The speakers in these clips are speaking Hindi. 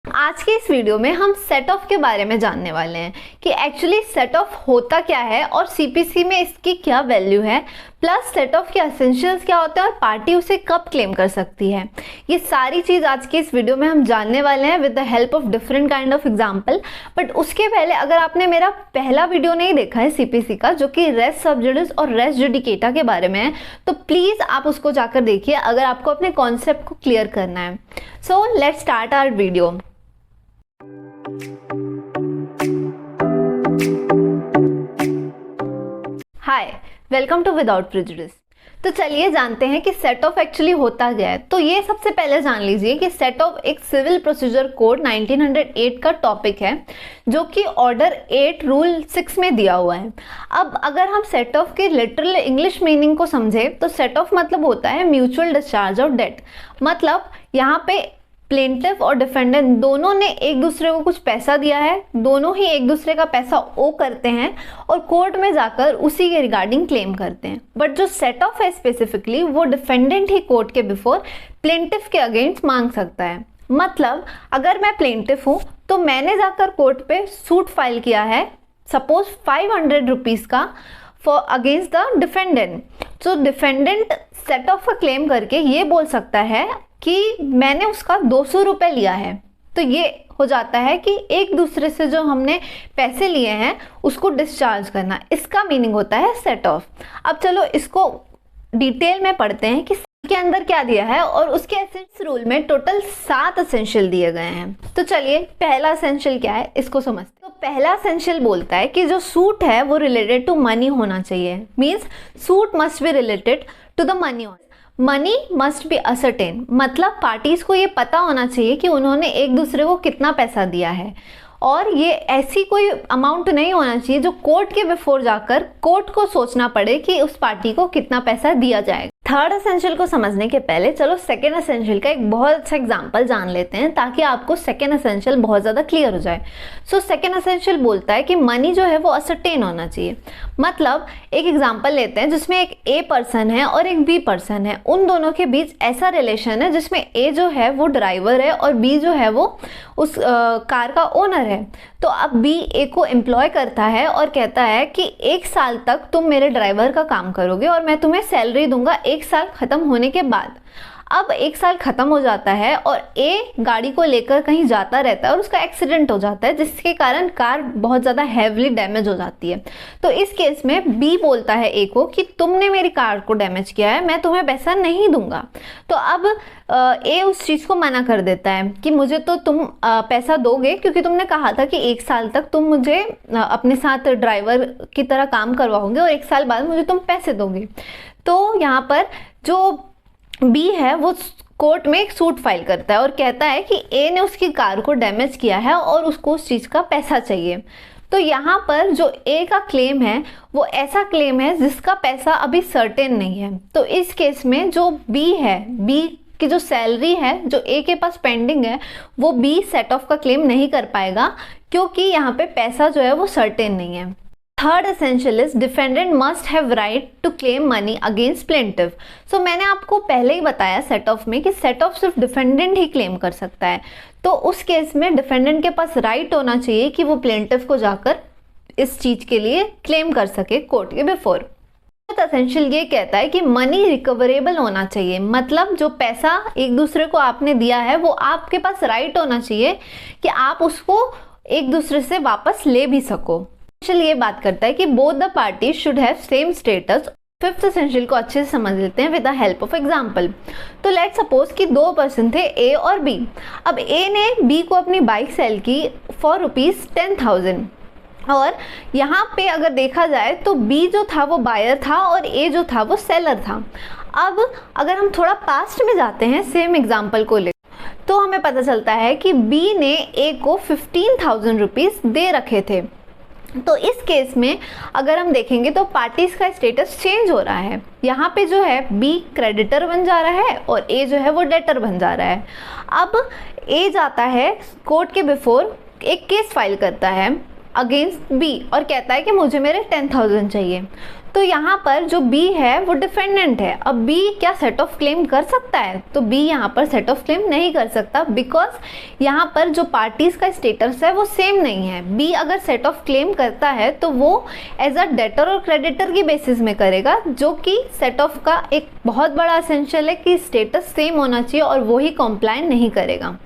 आज के इस वीडियो में हम सेट ऑफ के बारे में जानने वाले हैं कि एक्चुअली सेट ऑफ होता क्या है और सीपीसी में इसकी क्या वैल्यू है, प्लस सेट ऑफ के एसेंशियल्स क्या होते हैं और पार्टी उसे कब क्लेम कर सकती है। ये सारी चीज़ आज के इस वीडियो में हम जानने वाले हैं with the help of different kind of example. But उसके पहले अगर आपने मेरा पहला वीडियो नहीं देखा है सीपीसी का, जो कि रेस सब्जुडिस और रेस जुडिकेटा के बारे में है, तो प्लीज़ आप उसको जाकर देखिए अगर आपको अपने कॉन्सेप्ट को क्लियर करना है। So let's start our video. Hi, welcome to without prejudice. तो चलिए जानते हैं कि सेट ऑफ एक्चुअली होता क्या है। तो ये सबसे पहले जान लीजिए कि सेट ऑफ एक सिविल प्रोसीजर कोड 1908 का टॉपिक है, जो कि ऑर्डर 8 रूल 6 में दिया हुआ है। अब अगर हम सेट ऑफ के लिटरल इंग्लिश मीनिंग को समझे तो सेट ऑफ मतलब होता है म्यूचुअल डिस्चार्ज ऑफ डेट। मतलब यहाँ पे प्लेंटिफ और डिफेंडेंट दोनों ने एक दूसरे को कुछ पैसा दिया है, दोनों ही एक दूसरे का पैसा ओ करते हैं और कोर्ट में जाकर उसी के रिगार्डिंग क्लेम करते हैं। बट जो सेट ऑफ है स्पेसिफिकली वो डिफेंडेंट ही कोर्ट के बिफोर प्लेंटिफ के अगेंस्ट मांग सकता है। मतलब अगर मैं प्लेंटिफ हूँ तो मैंने जाकर कोर्ट पे सूट फाइल किया है, सपोज 500 रुपीज़ का फॉर अगेंस्ट द डिफेंडेंट। तो डिफेंडेंट सेट ऑफ का क्लेम करके ये बोल सकता है कि मैंने उसका 200 रुपये लिया है। तो ये हो जाता है कि एक दूसरे से जो हमने पैसे लिए हैं उसको डिस्चार्ज करना, इसका मीनिंग होता है सेट ऑफ। अब चलो इसको डिटेल में पढ़ते हैं कि के अंदर क्या दिया है और उसके एसेंशियल रूल में टोटल 7 एसेंशियल दिए गए हैं। तो चलिए पहला एसेंशियल क्या है इसको समझते हैं। तो पहला एसेंशियल बोलता है कि जो सूट है वो रिलेटेड टू मनी होना चाहिए। Means suit must be related to the money. Money must be ascertain, मतलब पार्टीज को ये पता होना चाहिए कि उन्होंने एक दूसरे को कितना पैसा दिया है, और ये ऐसी कोई अमाउंट नहीं होना चाहिए जो कोर्ट के बिफोर जाकर कोर्ट को सोचना पड़े कि उस पार्टी को कितना पैसा दिया जाएगा। थर्ड एसेंशियल को समझने के पहले चलो सेकेंड एसेंशियल का एक बहुत अच्छा एग्जांपल जान लेते हैं ताकि आपको सेकेंड एसेंशियल बहुत ज़्यादा क्लियर हो जाए। सो सेकेंड एसेंशियल बोलता है कि मनी जो है वो असर्टेन होना चाहिए। मतलब एक एग्जांपल लेते हैं जिसमें एक ए पर्सन है और एक बी पर्सन है। उन दोनों के बीच ऐसा रिलेशन है जिसमें ए जो है वो ड्राइवर है और बी जो है वो उस कार का ओनर है। तो अब बी ए को एम्प्लॉय करता है और कहता है कि 1 साल तक तुम मेरे ड्राइवर का काम करोगे और मैं तुम्हें सैलरी दूंगा 1 साल खत्म होने के बाद। अब 1 साल खत्म हो जाता है और ए गाड़ी को लेकर कहीं जाता रहता है और उसका एक्सीडेंट हो जाता है, जिसके कारण कार बहुत ज़्यादा हैवीली डैमेज हो जाती है। तो इस केस में बी बोलता है ए को कि तुमने मेरी कार को डैमेज किया है, मैं तुम्हें पैसा नहीं दूंगा। तो अब ए उस चीज़ को मना कर देता है कि मुझे तो तुम पैसा दोगे क्योंकि तुमने कहा था कि 1 साल तक तुम मुझे अपने साथ ड्राइवर की तरह काम करवाओगे और 1 साल बाद मुझे तुम पैसे दोगे। तो यहाँ पर जो बी है वो कोर्ट में एक सूट फाइल करता है और कहता है कि ए ने उसकी कार को डैमेज किया है और उसको उस चीज़ का पैसा चाहिए। तो यहाँ पर जो ए का क्लेम है वो ऐसा क्लेम है जिसका पैसा अभी सर्टेन नहीं है। तो इस केस में जो बी है, बी की जो सैलरी है जो ए के पास पेंडिंग है, वो बी सेट ऑफ का क्लेम नहीं कर पाएगा क्योंकि यहाँ पे पैसा जो है वो सर्टेन नहीं है। Third essential is defendant must have right to claim money against plaintiff. So मैंने आपको पहले ही बताया सेट ऑफ में कि सेट ऑफ सिर्फ डिफेंडेंट ही क्लेम कर सकता है। तो उस केस में डिफेंडेंट के पास राइट होना चाहिए कि वो प्लेंटिफ को जाकर इस चीज के लिए क्लेम कर सके कोर्ट के बिफोर। एसेंशियल ये कहता है कि मनी रिकवरेबल होना चाहिए। मतलब जो पैसा एक दूसरे को आपने दिया है वो आपके पास राइट होना चाहिए कि आप उसको एक दूसरे से वापस ले भी सको। ये बात करता है कि both the parties should have same status. Fifth essential को अच्छे से समझ लेते हैं with the help of example. तो लेट्स सपोज कि 2 पर्सन थे ए और बी। अब ए ने बी को अपनी बाइक सेल की फॉर ₹10,000 और यहाँ पे अगर देखा जाए तो बी जो था वो बायर था और ए जो था वो सेलर था। अब अगर हम थोड़ा पास्ट में जाते हैं सेम एग्जांपल को ले, तो हमें पता चलता है कि बी ने ए को 15,000 रुपीज़ दे रखे थे। तो इस केस में अगर हम देखेंगे तो पार्टीज का स्टेटस चेंज हो रहा है। यहाँ पे जो है बी क्रेडिटर बन जा रहा है और ए जो है वो डेटर बन जा रहा है। अब ए जाता है कोर्ट के बिफोर, एक केस फाइल करता है अगेंस्ट बी और कहता है कि मुझे मेरे 10,000 चाहिए। तो यहाँ पर जो बी है वो डिफेंडेंट है। अब बी क्या सेट ऑफ क्लेम कर सकता है? तो बी यहाँ पर सेट ऑफ क्लेम नहीं कर सकता, बिकॉज यहाँ पर जो पार्टीज का स्टेटस है वो सेम नहीं है। बी अगर सेट ऑफ क्लेम करता है तो वो एज अ डेटर और क्रेडिटर की बेसिस में करेगा, जो कि सेट ऑफ का एक बहुत बड़ा एसेंशियल है कि स्टेटस सेम होना चाहिए और वो ही कॉम्प्लाई नहीं करेगा।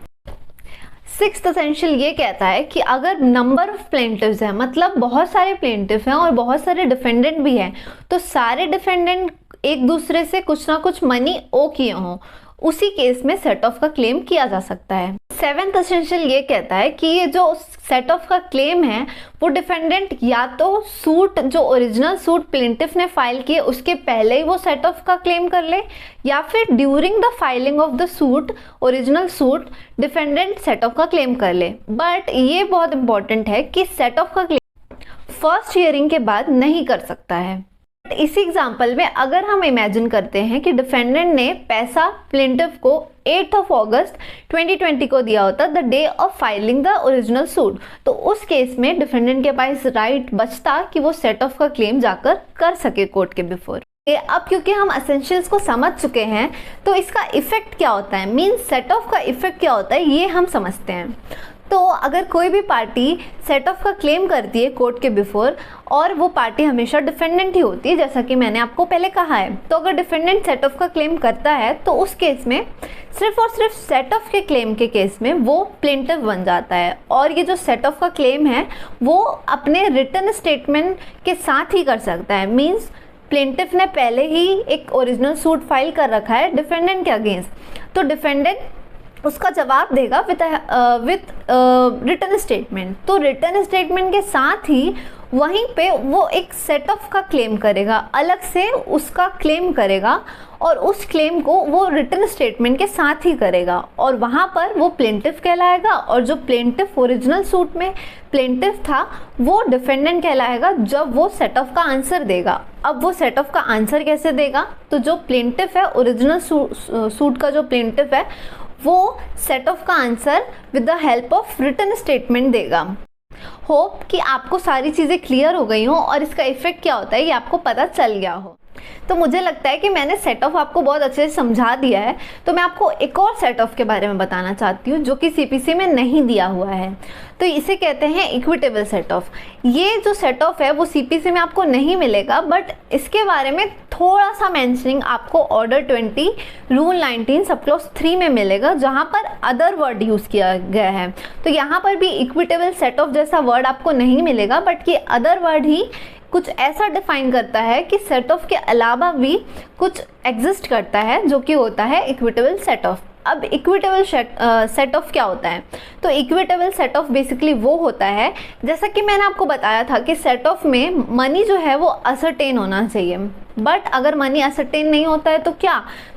सिक्स्थ एसेंशियल ये कहता है कि अगर नंबर ऑफ प्लेंटिव्स है, मतलब बहुत सारे प्लेंटिव हैं और बहुत सारे डिफेंडेंट भी हैं, तो सारे डिफेंडेंट एक दूसरे से कुछ ना कुछ मनी ओ किए हों, उसी केस में सेट ऑफ का क्लेम किया जा सकता है। सेवेंथ एसेंशियल ये कहता है कि ये जो सेट ऑफ का क्लेम है वो डिफेंडेंट या तो सूट, जो ओरिजिनल सूट प्लेंटिफ ने फाइल किए उसके पहले ही वो सेट ऑफ का क्लेम कर ले, या फिर during the filing of the suit, original suit, defendant set off का क्लेम कर ले। बट ये बहुत इंपॉर्टेंट है कि सेट ऑफ का क्लेम फर्स्ट हियरिंग के बाद नहीं कर सकता है। इसी एग्जाम्पल में अगर हम इमेजिन करते हैं कि डिफेंडेंट ने पैसा प्लेंटिफ को 8 अगस्त 2020 को दिया होता, the day of filing the original suit, तो उस केस में डिफेंडेंट के पास राइट बचता कि वो सेट ऑफ का क्लेम जाकर कर सके कोर्ट के बिफोर। अब क्योंकि हम एसेंशियल्स को समझ चुके हैं तो इसका इफेक्ट क्या होता है, मींस सेट ऑफ का इफेक्ट क्या होता है, ये हम समझते हैं। तो अगर कोई भी पार्टी सेट ऑफ का क्लेम करती है कोर्ट के बिफोर और वो पार्टी हमेशा डिफेंडेंट ही होती है, जैसा कि मैंने आपको पहले कहा है, तो अगर डिफेंडेंट सेट ऑफ का क्लेम करता है तो उस केस में सिर्फ और सिर्फ सेट ऑफ के क्लेम के केस में वो प्लेंटिफ बन जाता है। और ये जो सेट ऑफ का क्लेम है वो अपने रिटन स्टेटमेंट के साथ ही कर सकता है, मीन्स प्लेंटिफ ने पहले ही एक ओरिजिनल सूट फाइल कर रखा है डिफेंडेंट के अगेंस्ट, तो डिफेंडेंट उसका जवाब देगा विथ रिटन स्टेटमेंट। तो रिटन स्टेटमेंट के साथ ही वहीं पे वो एक सेट ऑफ का क्लेम करेगा, अलग से उसका क्लेम करेगा और उस क्लेम को वो रिटन स्टेटमेंट के साथ ही करेगा और वहाँ पर वो प्लेंटिफ कहलाएगा और जो प्लेंटिफ ओरिजिनल सूट में प्लेंटिफ था वो डिफेंडेंट कहलाएगा जब वो सेट ऑफ का आंसर देगा। अब वो सेट ऑफ का आंसर कैसे देगा, तो जो प्लेंटिफ है ओरिजिनल सूट का जो प्लेंटिफ है वो सेट ऑफ का answer with the help of written statement देगा। होप कि आपको सारी चीज़ें क्लियर हो गई हो और इसका इफेक्ट क्या होता है ये आपको पता चल गया हो। तो मुझे लगता है कि मैंने सेट ऑफ आपको बहुत अच्छे से समझा दिया है, तो मैं आपको एक और सेट ऑफ के बारे में बताना चाहती हूँ जो कि सीपीसी में नहीं दिया हुआ है। तो इसे कहते हैं इक्विटेबल सेट ऑफ। ये जो सेट ऑफ है वो सीपीसी में आपको नहीं मिलेगा, बट इसके बारे में थोड़ा सा मेंशनिंग आपको ऑर्डर 20 रूल 19 सब क्लॉज 3 में मिलेगा, जहाँ पर अदर वर्ड यूज़ किया गया है। तो यहाँ पर भी इक्विटेबल सेट ऑफ जैसा वर्ड आपको नहीं मिलेगा, बट ये अदर वर्ड ही कुछ ऐसा डिफाइन करता है कि सेट ऑफ के अलावा भी कुछ एग्जिस्ट करता है जो कि होता है इक्विटेबल सेट ऑफ। अब इक्विटेबल सेट ऑफ क्या होता है, तो इक्विटेबल सेट ऑफ बेसिकली वो होता है, जैसा कि मैंने आपको बताया था कि सेट ऑफ में मनी जो है वो असर्टेन होना चाहिए, बट अगर मनी असर्टेन नहीं होता है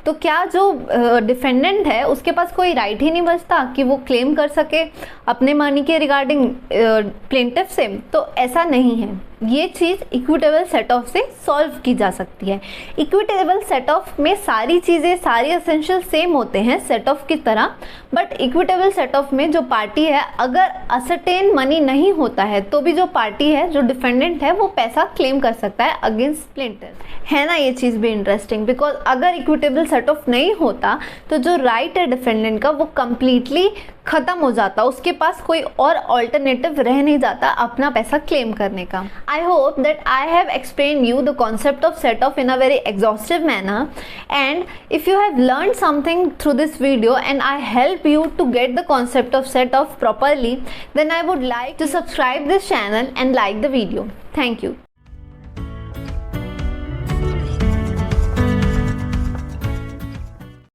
तो क्या जो डिफेंडेंट है उसके पास कोई राइट ही नहीं बचता कि वो क्लेम कर सके अपने मनी के रिगार्डिंग प्लेंटिफ से। तो ऐसा नहीं है, ये चीज़ इक्विटेबल सेट ऑफ से सॉल्व की जा सकती है। इक्विटेबल सेट ऑफ में सारी चीज़ें, सारी एसेंशियल सेम होते हैं सेट ऑफ की तरह, बट इक्विटेबल सेट ऑफ में जो पार्टी है अगर असर्टेन मनी नहीं होता है तो भी जो पार्टी है, जो डिफेंडेंट है, वो पैसा क्लेम कर सकता है अगेंस्ट प्लेंटिफ। है ना ये चीज़ भी इंटरेस्टिंग, बिकॉज अगर इक्विटेबल सेट ऑफ नहीं होता तो जो राइट है डिफेंडेंट का वो कंप्लीटली खत्म हो जाता, उसके पास कोई और ऑल्टरनेटिव रह नहीं जाता अपना पैसा क्लेम करने का। I hope that I have explain you the concept of set of in a very exhaustive manner, and if you have learned something through this video and I help you to get the concept of set off properly, then I would like to subscribe this channel and like the video. Thank you.